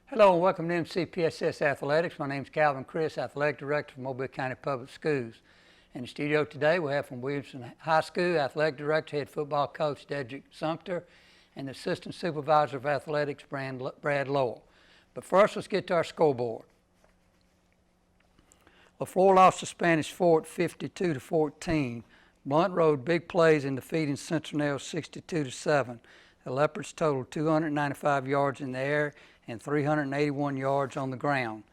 Hello and welcome to MCPSS Athletics. My name is Calvin Crist, Athletic Director for Mobile County Public Schools. In the studio today we have from Williamson High School, Athletic Director, Head Football Coach Dedrick Sumpter, and Assistant Supervisor of Athletics, Brad Lowell. But first, let's get to our scoreboard. LaFleur lost to Spanish Fort 52-14. Blunt rode big plays in defeating Central 62-7. The Leopards totaled 295 yards in the air and 381 yards on the ground.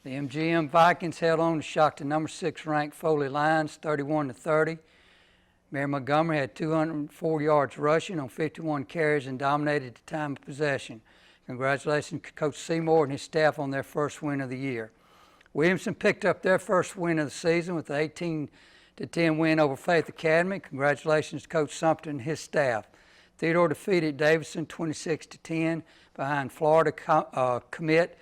The MGM Vikings held on to shock the number 6 ranked Foley Lions 31-30. Mary Montgomery had 204 yards rushing on 51 carries and dominated the time of possession. Congratulations to Coach Seymour and his staff on their first win of the year. Williamson picked up their first win of the season with an 18-10 win over Faith Academy. Congratulations to Coach Sumpter and his staff. Theodore defeated Davidson 26-10 behind Florida commit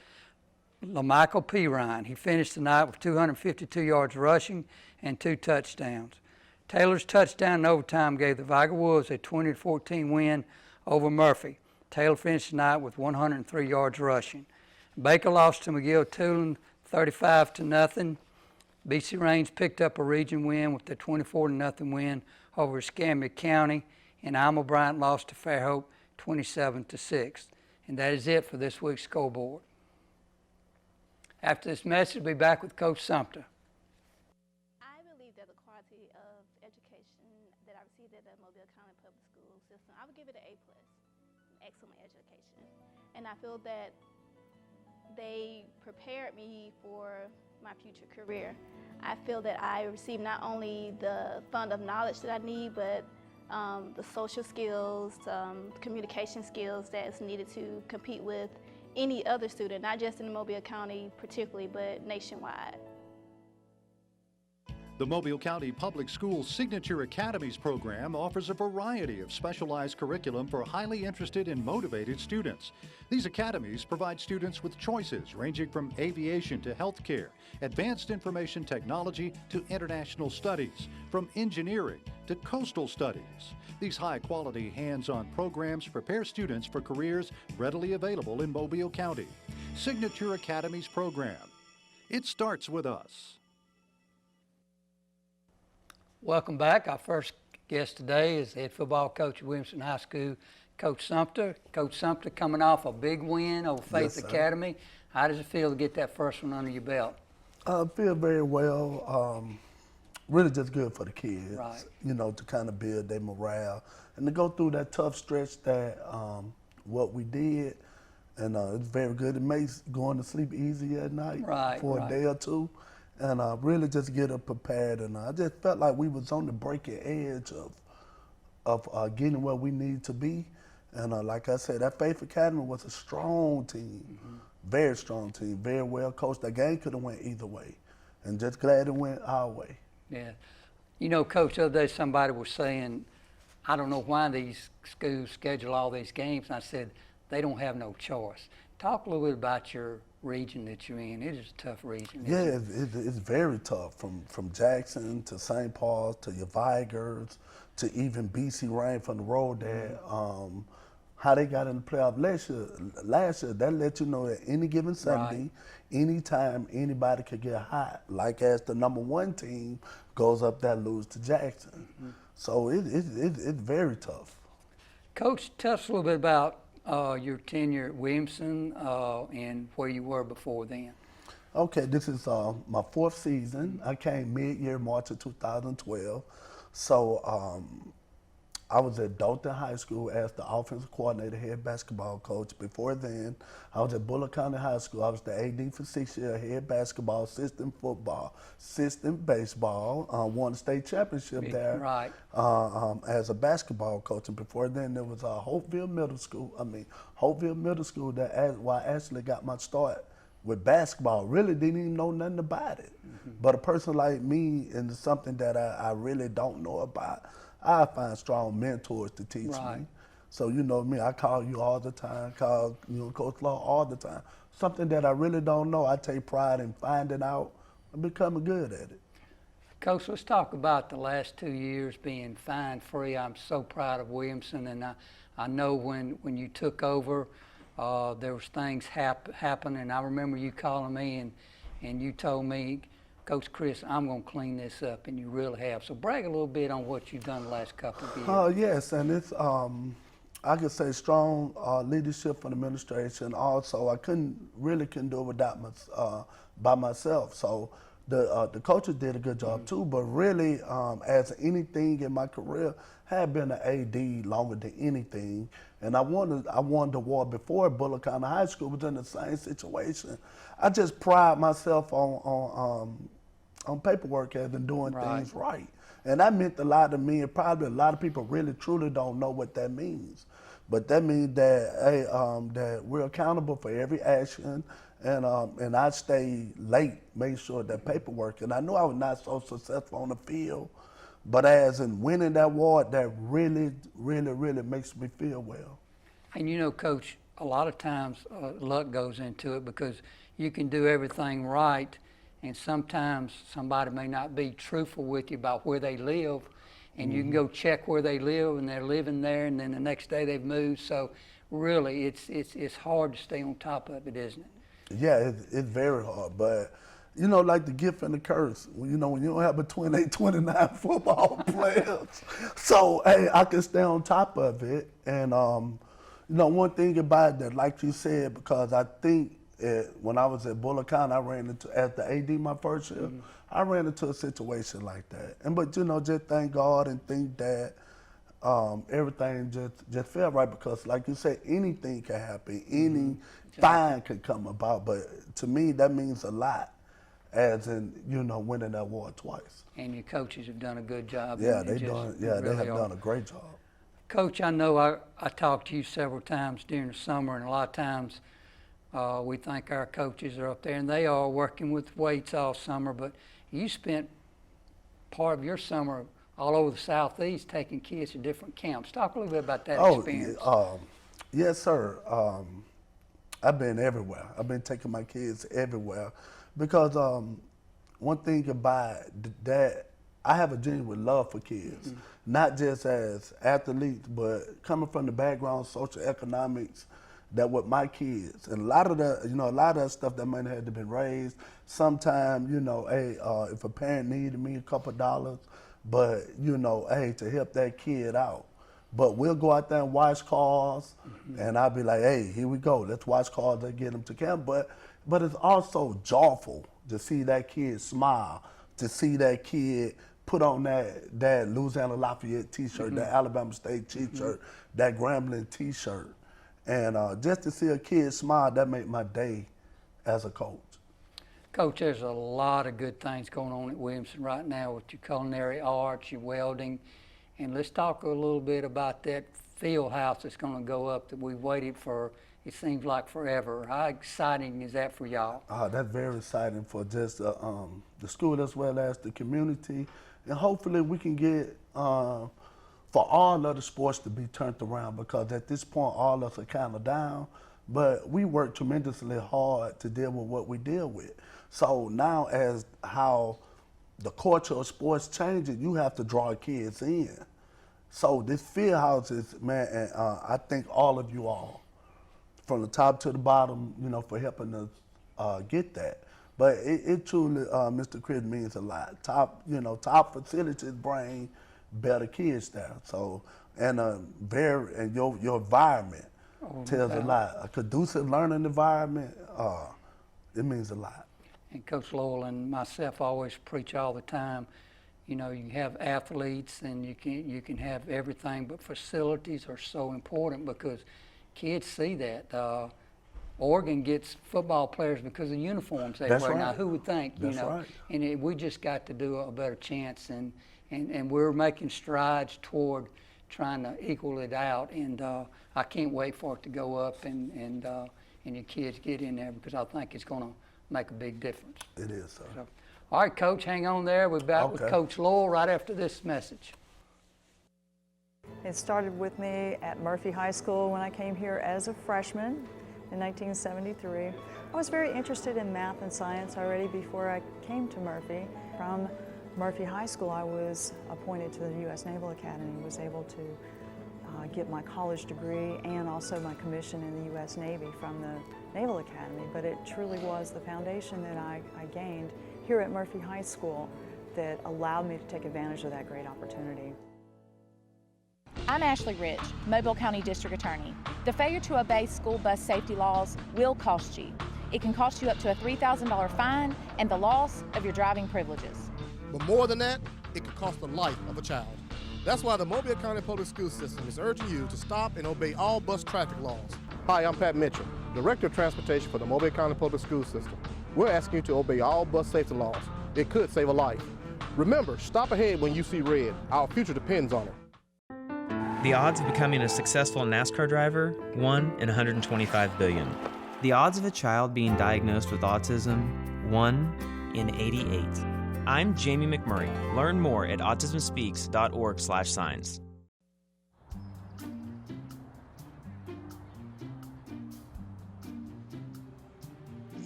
LaMichael P. Ryan. He finished the night with 252 yards rushing and 2 touchdowns. Taylor's touchdown in overtime gave the Viger Wolves a 20-14 win over Murphy. Taylor finished the night with 103 yards rushing. Baker lost to McGill-Tulane 35-0. BC Range picked up a region win with the 24-0 win over Escambia County, and Alma Bryant lost to Fairhope 27-6. And that is it for this week's scoreboard. After this message, we'll be back with Coach Sumpter. I believe that the quality of education that I received at the Mobile County Public School system, I would give it an A+, excellent education. And I feel that they prepared me for my future career. I feel that I received not only the fund of knowledge that I need, but the social skills, communication skills that is needed to compete with any other student, not just in Mobile County particularly, but nationwide. The Mobile County Public Schools Signature Academies program offers a variety of specialized curriculum for highly interested and motivated students. These academies provide students with choices ranging from aviation to healthcare, advanced information technology to international studies, from engineering to coastal studies. These high-quality, hands-on programs prepare students for careers readily available in Mobile County. Signature Academies program. It starts with us. Welcome back. Our first guest today is the head football coach at Williamson High School, Coach Sumpter. Coach Sumpter coming off a big win over Faith Academy. How does it feel to get that first one under your belt? I feel very well. Really just good for the kids, right. You know, to kind of build their morale and to go through that tough stretch that what we did. And it's very good. It makes going to sleep easy at night for a day or two. And really just get it prepared. And I just felt like we was on the breaking edge of getting where we need to be. And like I said, that Faith Academy was a strong team, very strong team, very well coached. The game could have went either way. And just glad it went our way. Yeah. You know, Coach, the other day somebody was saying, I don't know why these schools schedule all these games. And I said, they don't have no choice. Talk a little bit about your region that you're in. It is a tough region. Yeah, it's very tough. From Jackson to St. Paul to your Vigers to even BC Range from the road there. How they got in the playoff last year, that let you know that any given Sunday, anytime anybody could get hot. Like as the number 1 team goes up there, lose to Jackson. So it's very tough. Coach, tell us a little bit about your tenure at Williamson and where you were before then. Okay, this is my 4th season. I came mid-year, March of 2012. So I was at Dalton High School as the offensive coordinator, head basketball coach. Before then, I was at Bullock County High School. I was the AD for 6 years, head basketball, assistant football, assistant baseball. Won the state championship there as a basketball coach. And before then, there was Hopeville Middle School. That where I actually got my start with basketball. Really didn't even know nothing about it. But a person like me, and it's something that I really don't know about, I find strong mentors to teach me. So you know me, I call you all the time, call Coach Law all the time. Something that I really don't know, I take pride in finding out and becoming good at it. Coach, let's talk about the last 2 years being fine-free. I'm so proud of Williamson, and I know when you took over, There was things happening. I remember you calling me and you told me, Coach Crist, I'm going to clean this up, and you really have. So brag a little bit on what you've done the last couple of years. Yes, and it's, I could say strong leadership from the administration. Also, I couldn't do it without by myself. So the coaches did a good job too, but really, as anything in my career, had been an AD longer than anything. And I won the award before Bullock County High School, was in the same situation. I just pride myself on paperwork as in doing things right. And that meant a lot to me, and probably a lot of people really truly don't know what that means. But that means that, hey, that we're accountable for every action, and I stay late, make sure that paperwork, and I knew I was not so successful on the field, but as in winning that award, that really, really, really makes me feel well. And you know, Coach, a lot of times luck goes into it, because you can do everything right, and sometimes somebody may not be truthful with you about where they live, and you can go check where they live, and they're living there, and then the next day they've moved. So really, it's hard to stay on top of it, isn't it? Yeah, it's very hard, but you know, like the gift and the curse. You know, when you don't have between 29 football players, so hey, I can stay on top of it. And you know, one thing about that, like you said, because I think when I was at Bullock County, I ran into, as the AD my first year, I ran into a situation like that. But you know, just thank God and think that everything just felt right, because like you said, anything can happen, any fine can come about. But to me, that means a lot, as in, you know, winning that award twice. And your coaches have done a good job. Yeah, they have done a great job. Coach, I know I talked to you several times during the summer, and a lot of times we think our coaches are up there, and they are working with weights all summer, but you spent part of your summer all over the Southeast taking kids to different camps. Talk a little bit about that experience. Yes, sir. I've been everywhere. I've been taking my kids everywhere, because one thing about that, I have a genuine love for kids, not just as athletes, but coming from the background, social economics, that with my kids, and a lot of that stuff that might have been raised. Sometimes, you know, hey, if a parent needed me a couple $, but you know, hey, to help that kid out. But we'll go out there and watch cars, and I'll be like, hey, here we go, let's watch cars and get them to camp. But it's also joyful to see that kid smile, to see that kid put on that Louisiana Lafayette T-shirt, that Alabama State T-shirt, that Grambling T-shirt. And just to see a kid smile, that made my day as a coach. Coach, there's a lot of good things going on at Williamson right now with your culinary arts, your welding. And let's talk a little bit about that field house that's going to go up that we've waited for, it seems like forever. How exciting is that for y'all? That's very exciting for just the school as well as the community. And hopefully we can get for all other sports to be turned around, because at this point all of us are kind of down, but we work tremendously hard to deal with what we deal with. So now, as how the culture of sports changes, you have to draw kids in. So this field house is, man, and I thank all of you all, from the top to the bottom, you know, for helping us get that. But it truly, Mr. Crist, means a lot. Top facilities bring better kids there. So, and your environment tells a lot. A conducive learning environment, it means a lot. And Coach Lowell and myself always preach all the time, you know, you have athletes and you can have everything, but facilities are so important, because kids see that. Oregon gets football players because of uniforms they wear. Now, who would think, you know? And we just got to do a better chance, and we're making strides toward trying to equal it out. And I can't wait for it to go up and your kids get in there, because I think it's going to make a big difference. It is, sir. So, all right, Coach, hang on there. We're back with Coach Lowell right after this message. It started with me at Murphy High School when I came here as a freshman in 1973. I was very interested in math and science already before I came to Murphy. From Murphy High School, I was appointed to the U.S. Naval Academy, was able to get my college degree and also my commission in the U.S. Navy from the Naval Academy, but it truly was the foundation that I gained here at Murphy High School that allowed me to take advantage of that great opportunity. I'm Ashley Rich, Mobile County District Attorney. The failure to obey school bus safety laws will cost you. It can cost you up to a $3,000 fine and the loss of your driving privileges. But more than that, it could cost the life of a child. That's why the Mobile County Public School System is urging you to stop and obey all bus traffic laws. Hi, I'm Pat Mitchell, Director of Transportation for the Mobile County Public School System. We're asking you to obey all bus safety laws. It could save a life. Remember, stop ahead when you see red. Our future depends on it. The odds of becoming a successful NASCAR driver, 1 in 125 billion. The odds of a child being diagnosed with autism, 1 in 88. I'm Jamie McMurray. Learn more at autismspeaks.org/signs.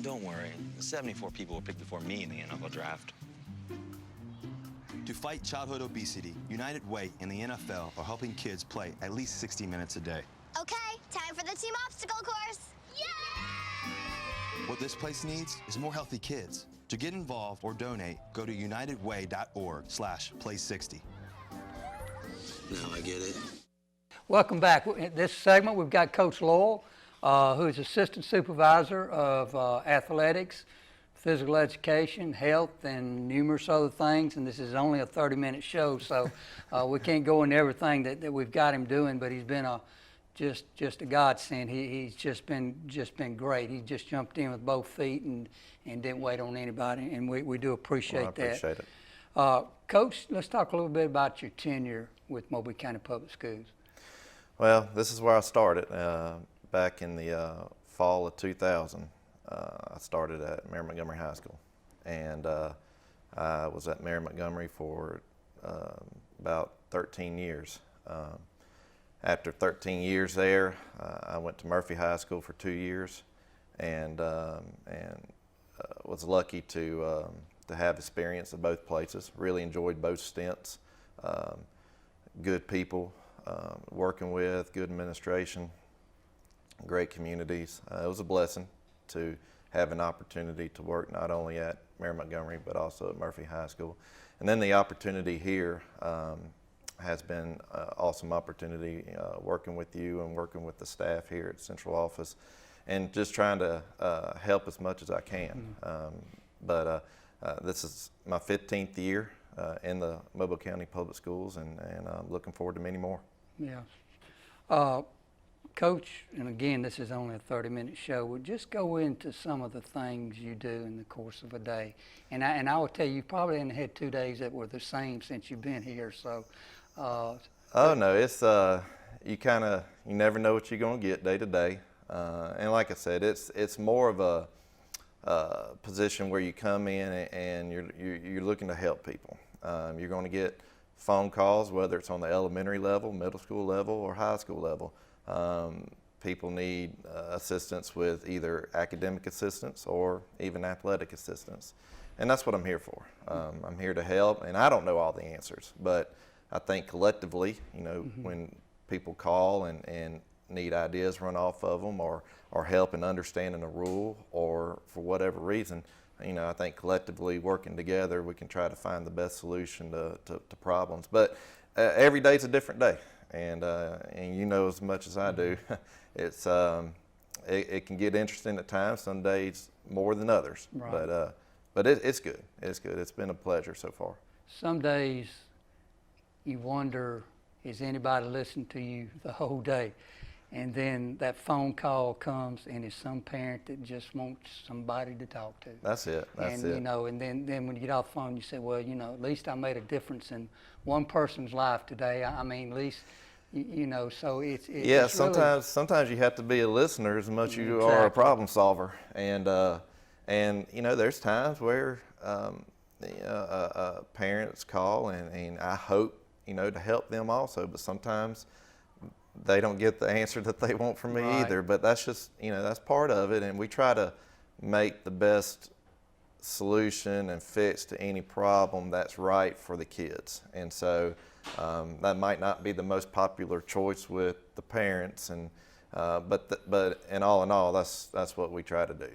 Don't worry, 74 people were picked before me in the NFL draft. To fight childhood obesity, United Way and the NFL are helping kids play at least 60 minutes a day. Okay, time for the team obstacle course. Yay! What this place needs is more healthy kids. To get involved or donate, go to unitedway.org/play60. Now I get it. Welcome back. In this segment, we've got Coach Lowell, who is Assistant Supervisor of Athletics, Physical Education, Health, and numerous other things. And this is only a 30-minute show, so we can't go into everything that we've got him doing. But he's been just a godsend. He's just been great. He just jumped in with both feet and didn't wait on anybody, and we do appreciate that. I appreciate it. Coach, let's talk a little bit about your tenure with Mobile County Public Schools. Well, this is where I started back in the fall of 2000. I started at Mary Montgomery High School, and I was at Mary Montgomery for about 13 years. After 13 years there, I went to Murphy High School for 2 years, and was lucky to have experience at both places. Really enjoyed both stints. Good people working with, good administration, great communities. It was a blessing to have an opportunity to work not only at Mary Montgomery but also at Murphy High School. And then the opportunity here has been an awesome opportunity working with you and working with the staff here at Central Office and just trying to help as much as I can. But this is my 15th year in the Mobile County Public Schools, and I'm looking forward to many more. Yeah. Coach, and again, this is only a 30-minute show, we'll just go into some of the things you do in the course of a day. And I will tell you probably haven't had 2 days that were the same since you've been here. So. Oh no, it's you never know what you're going to get day to day. And like I said, it's more of a position where you come in and you're looking to help people. You're going to get phone calls, whether it's on the elementary level, middle school level, or high school level. People need assistance with either academic assistance or even athletic assistance. And that's what I'm here for. I'm here to help, and I don't know all the answers, but I think collectively, when people call and need ideas run off of them or help in understanding a rule or for whatever reason, I think collectively working together, we can try to find the best solution to problems. But every day's a different day. And you know as much as I do, it's it can get interesting at times. Some days more than others, right. But it's good. It's good. It's been a pleasure so far. Some days you wonder, is anybody listening to you the whole day? And then that phone call comes, and it's some parent that just wants somebody to talk to. That's it. That's it. And and then when you get off the phone, you say, well, at least I made a difference in one person's life today. I mean, at least, so it's yeah. It's really, sometimes you have to be a listener as much as you are a problem solver. And there's times where parents call, and I hope to help them also, but sometimes they don't get the answer that they want from me either. But that's just, that's part of it, and we try to make the best solution and fix to any problem that's right for the kids. And so That might not be the most popular choice with the parents, and but in all, that's what we try to do.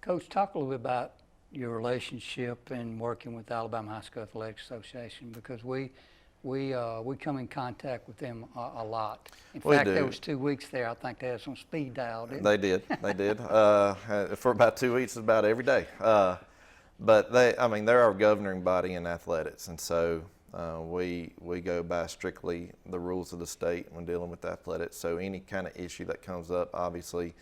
Coach, talk a little bit about your relationship and working with the Alabama High School Athletics Association, because we come in contact with them a lot. In fact, there was 2 weeks there. I think they had some speed dial, didn't they? They did. For about 2 weeks, about every day. But they're our governing body in athletics, and so we go by strictly the rules of the state when dealing with athletics. So any kind of issue that comes up, obviously,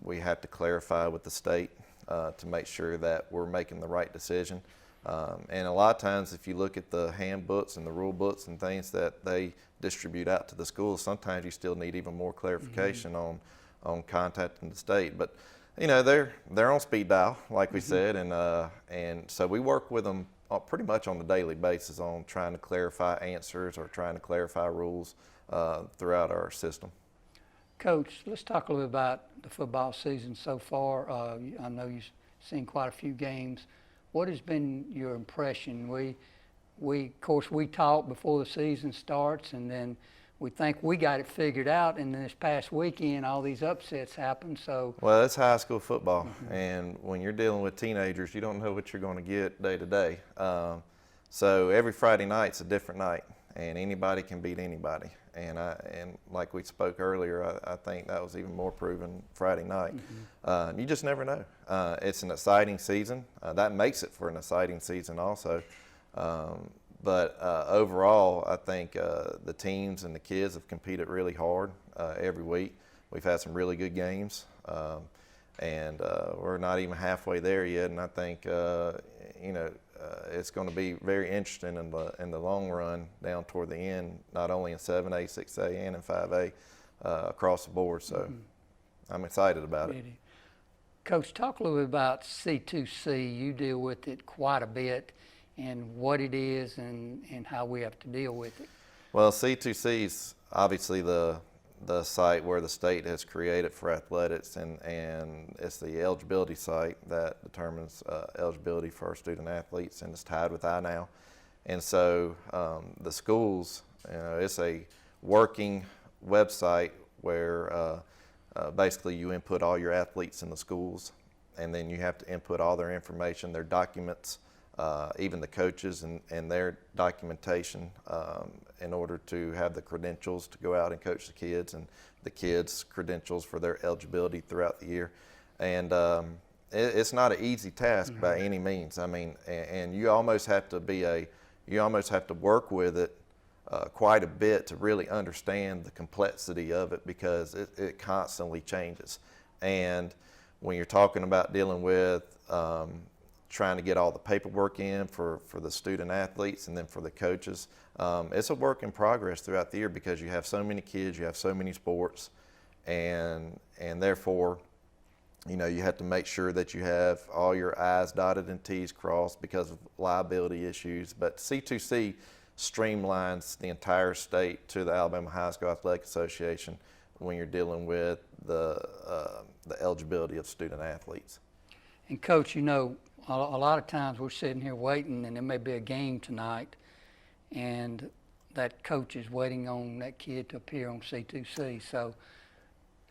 we have to clarify with the state to make sure that we're making the right decision. And a lot of times, if you look at the handbooks and the rule books and things that they distribute out to the schools, sometimes you still need even more clarification on contacting the state. But they're on speed dial, like we said, and so we work with them pretty much on a daily basis on trying to clarify answers or trying to clarify rules throughout our system. Coach, let's talk a little bit about the football season so far. I know you've seen quite a few games. What has been your impression? Of course, we talk before the season starts, and then we think we got it figured out, and then this past weekend, all these upsets happened. So, well, it's high school football, and when you're dealing with teenagers, you don't know what you're going to get day to day. So every Friday night's a different night, and anybody can beat anybody. And like we spoke earlier, I think that was even more proven Friday night. You just never know. It's an exciting season. That makes it for an exciting season also. But overall, I think the teams and the kids have competed really hard every week. We've had some really good games, and we're not even halfway there yet. And I think it's going to be very interesting in the long run down toward the end, not only in 7A, 6A, and in 5A across the board. So I'm excited about it. Coach, talk a little bit about C2C. You deal with it quite a bit, and what it is and how we have to deal with it. Well, C2C is obviously the site where the state has created for athletics, and it's the eligibility site that determines eligibility for our student athletes, and it's tied with iNow. And so the schools, it's a working website where basically you input all your athletes in the schools, and then you have to input all their information, their documents, even the coaches and their documentation in order to have the credentials to go out and coach the kids, and the kids' credentials for their eligibility throughout the year. And it's not an easy task by any means. I mean, and you almost have to work with it quite a bit to really understand the complexity of it, because it constantly changes. And when you're talking about dealing with trying to get all the paperwork in for the student athletes and then for the coaches, it's a work in progress throughout the year, because you have so many kids, you have so many sports, and therefore, you have to make sure that you have all your I's dotted and T's crossed because of liability issues. But C2C streamlines the entire state to the Alabama High School Athletic Association when you're dealing with the eligibility of student athletes. And Coach, a lot of times we're sitting here waiting, and there may be a game tonight, and that coach is waiting on that kid to appear on C2C. So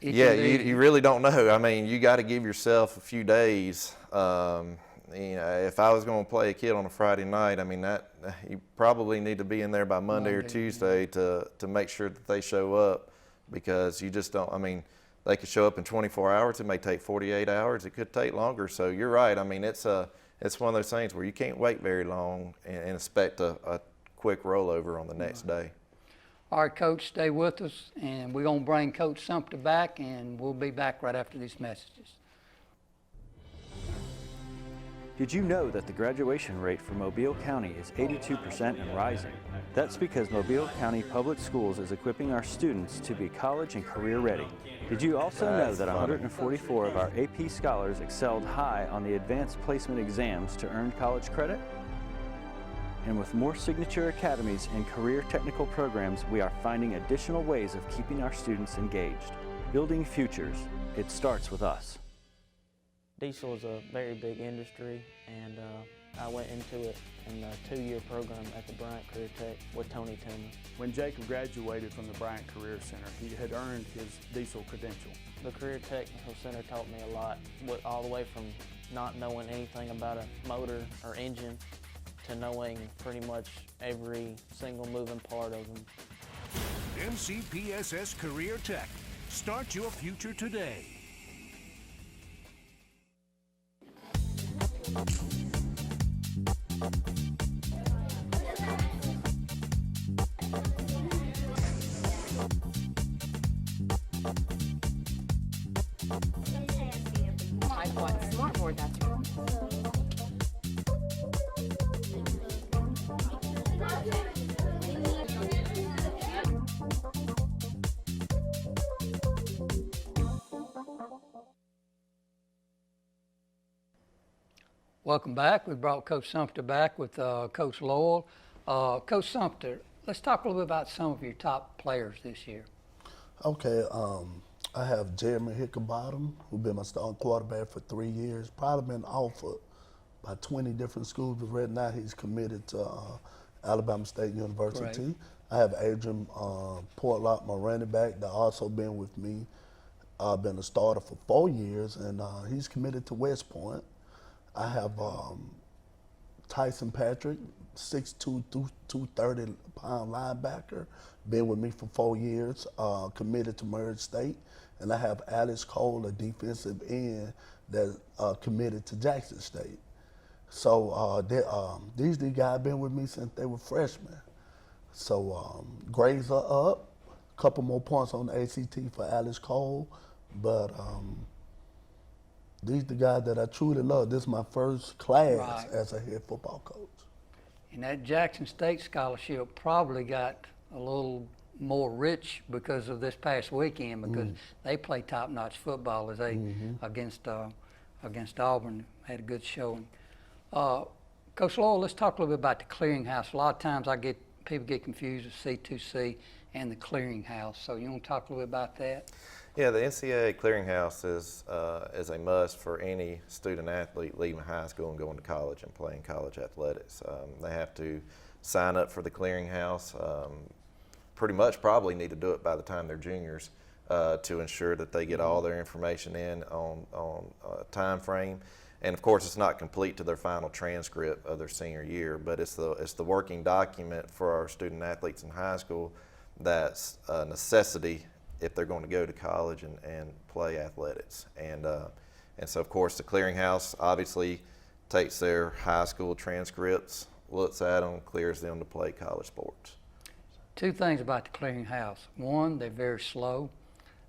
you really don't know. I mean, you got to give yourself a few days. If I was going to play a kid on a Friday night, I mean, that you probably need to be in there by Monday or Tuesday to make sure that they show up, because you just don't. I mean, they could show up in 24 hours. It may take 48 hours. It could take longer. So you're right. I mean, it's one of those things where you can't wait very long and expect a quick rollover on the next day. All right, Coach, stay with us, and we're going to bring Coach Sumpter back, and we'll be back right after these messages. Did you know that the graduation rate for Mobile County is 82% and rising? That's because Mobile County Public Schools is equipping our students to be college and career ready. Did you also know that 144 of our AP scholars excelled high on the advanced placement exams to earn college credit? And with more signature academies and career technical programs, we are finding additional ways of keeping our students engaged. Building futures, it starts with us. Diesel is a very big industry, and I went into it in a 2-year program at the Bryant Career Tech with Tony Toomer. When Jacob graduated from the Bryant Career Center, he had earned his diesel credential. The Career Technical Center taught me a lot, all the way from not knowing anything about a motor or engine to knowing pretty much every single moving part of them. MCPSS Career Tech. Start your future today. Smartboard, that's right. Welcome back. We brought Coach Sumpter back with Coach Lowell. Coach Sumpter, let's talk a little bit about some of your top players this year. Okay, I have Jeremy Hickenbottom, who's been my starting quarterback for 3 years, probably been offered by 20 different schools, but right now he's committed to Alabama State University. Great. I have Adrian Portlock, my running back, that also been with me, been a starter for 4 years, and he's committed to West Point. I have Tyson Patrick, 6'2", 230-pound linebacker, been with me for 4 years, committed to Murray State. And I have Alex Cole, a defensive end, that committed to Jackson State. So these guys been with me since they were freshmen. So grades are up, a couple more points on the ACT for Alex Cole, but these the guys that I truly love. This is my first class as a head football coach. And that Jackson State scholarship probably got a little more rich because of this past weekend, because they play top-notch football as they against Auburn. Had a good showing. Coach Lowell, let's talk a little bit about the clearinghouse. A lot of times people get confused with C2C and the clearinghouse. So you want to talk a little bit about that? Yeah, the NCAA clearinghouse is a must for any student athlete leaving high school and going to college and playing college athletics. They have to sign up for the clearinghouse. Pretty much probably need to do it by the time they're juniors to ensure that they get all their information in on time frame. And of course, it's not complete to their final transcript of their senior year, but it's the working document for our student athletes in high school that's a necessity if they're going to go to college and play athletics. And so of course the clearinghouse obviously takes their high school transcripts, looks at them, clears them to play college sports. Two things about the clearinghouse. One, they're very slow,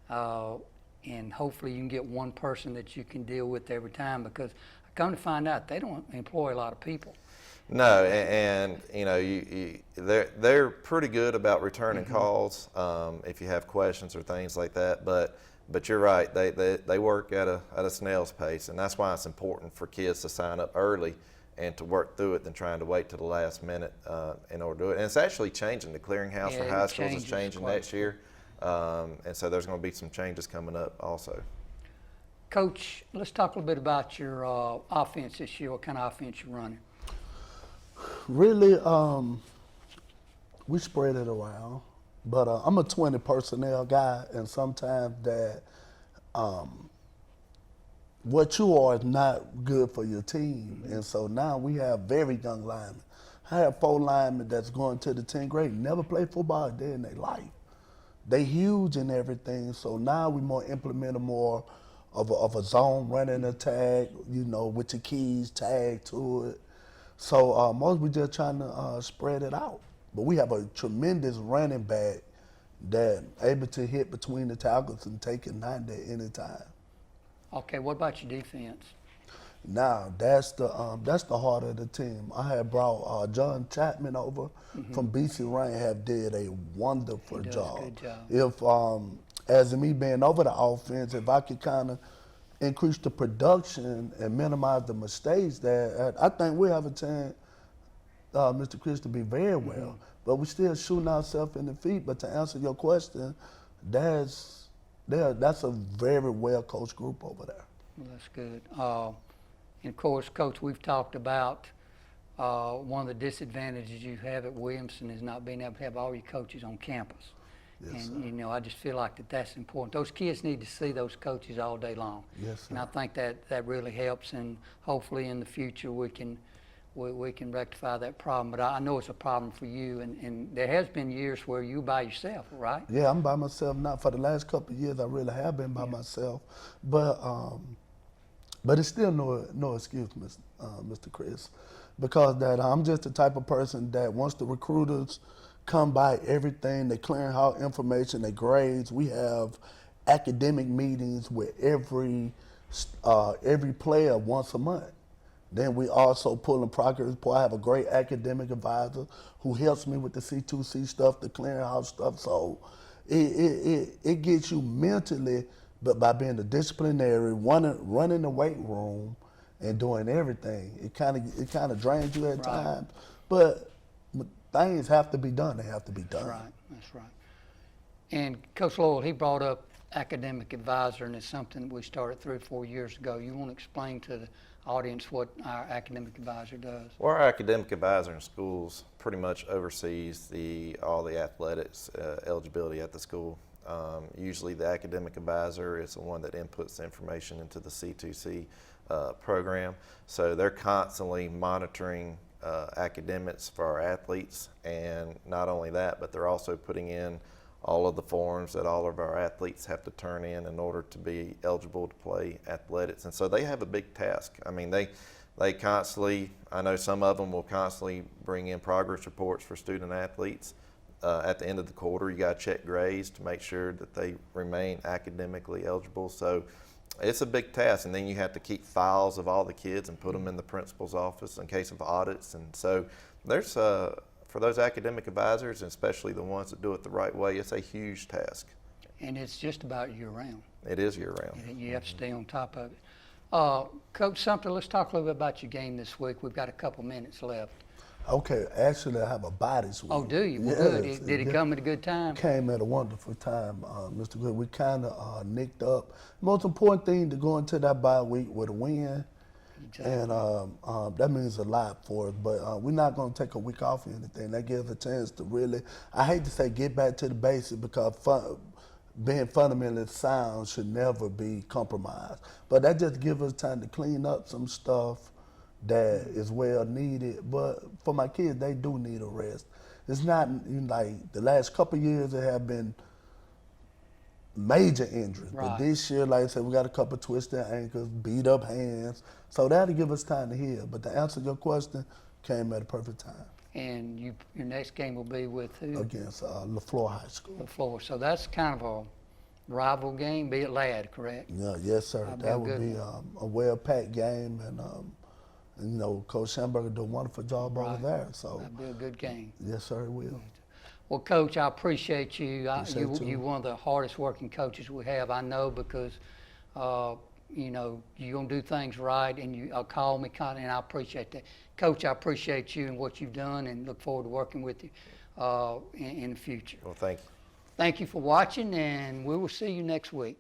and hopefully you can get one person that you can deal with every time, because I come to find out they don't employ a lot of people. No, and you know, they're pretty good about returning calls if you have questions or things like that. But you're right, they work at a snail's pace, and that's why it's important for kids to sign up early and to work through it than trying to wait to the last minute in order to do it. And it's actually changing. The clearinghouse for high schools is changing next year, and so there's going to be some changes coming up also. Coach, let's talk a little bit about your offense this year. What kind of offense you're running? Really, we spread it around, but I'm a 20 personnel guy, and sometimes that what you are is not good for your team. And so now we have very young linemen. I have 4 linemen that's going to the 10th grade, never played football a day in their life. They huge and everything, so now we implement more of a zone running attack, you know, with your keys tagged to it. So most we just trying to spread it out. But we have a tremendous running back that able to hit between the tackles and take it 90 at any time. Okay, what about your defense? Now that's the heart of the team. I had brought John Chapman over from BC Ryan. Have did a wonderful job. Good job. If as me being over the offense, if I could kind of increase the production and minimize the mistakes, that I think we have a chance, Mr. Crist, to be very well. But we're still shooting ourselves in the feet. But to answer your question, that's a very well coached group over there. Well, that's good. And of course, Coach, we've talked about one of the disadvantages you have at Williamson is not being able to have all your coaches on campus. Yes, And sir. you know, I just feel like that's important. Those kids need to see those coaches all day long. Yes, sir. And I think that really helps, and hopefully in the future we can rectify that problem. But I know it's a problem for you, and there has been years where you by yourself, right? Yeah, I'm by myself now. For the last couple of years, I really have been by myself. But it's still no excuse, Mr. Crist, because that I'm just the type of person that once the recruiters come by everything, they clearing out information, they grades. We have academic meetings with every player once a month. Then we also pull in progress report. I have a great academic advisor who helps me with the C2C stuff, the clearinghouse stuff. So it gets you mentally, but by being a disciplinary, running the weight room and doing everything, it kind of drains you at times. But things have to be done. They have to be done. That's right. And Coach Lowell, he brought up academic advisor, and it's something we started 3 or 4 years ago. You want to explain to the audience what our academic advisor does? Well, our academic advisor in schools pretty much oversees all the athletics eligibility at the school. Usually the academic advisor is the one that inputs the information into the C2C program. So they're constantly monitoring academics for our athletes, and not only that, but they're also putting in all of the forms that all of our athletes have to turn in order to be eligible to play athletics. And so they have a big task. I mean, they constantly, I know some of them will constantly bring in progress reports for student athletes. At the end of the quarter, you got to check grades to make sure that they remain academically eligible. So it's a big task, and then you have to keep files of all the kids and put them in the principal's office in case of audits. And so there's for those academic advisors, and especially the ones that do it the right way, it's a huge task. And it's just about year-round. It is year-round. You have to stay on top of it. Coach Sumpter, let's talk a little bit about your game this week. We've got a couple minutes left. Okay, actually I have a bye this week. Oh, do you? Well, yes, good. Did it come at a good time? Came at a wonderful time, Mr. Good. We kind of nicked up. Most important thing to go into that bye week with a win. Exactly. And that means a lot for us, but we're not going to take a week off or anything. That gives us a chance to really, I hate to say get back to the basics, because being fundamentally sound should never be compromised. But that just gives us time to clean up some stuff that is well needed. But for my kids, they do need a rest. It's not like the last couple of years there have been major injuries. Right. But this year, like I said, we got a couple of twisted ankles, beat up hands. So that'll give us time to heal. But to answer your question, came at a perfect time. And your next game will be with who? Against LaFleur High School. LaFleur. So that's kind of a rival game, be it Ladd, correct? Yeah, yes, sir. That would be a well-packed game, and you know, Coach Schamberger did a wonderful job over there. So that'll be a good game. Yes, sir, it will. Well, Coach, I appreciate you. You're one of the hardest working coaches we have, I know, because you know, you're going to do things right, and you call me, and I appreciate that. Coach, I appreciate you and what you've done, and look forward to working with you in the future. Well, thank you. Thank you for watching, and we will see you next week.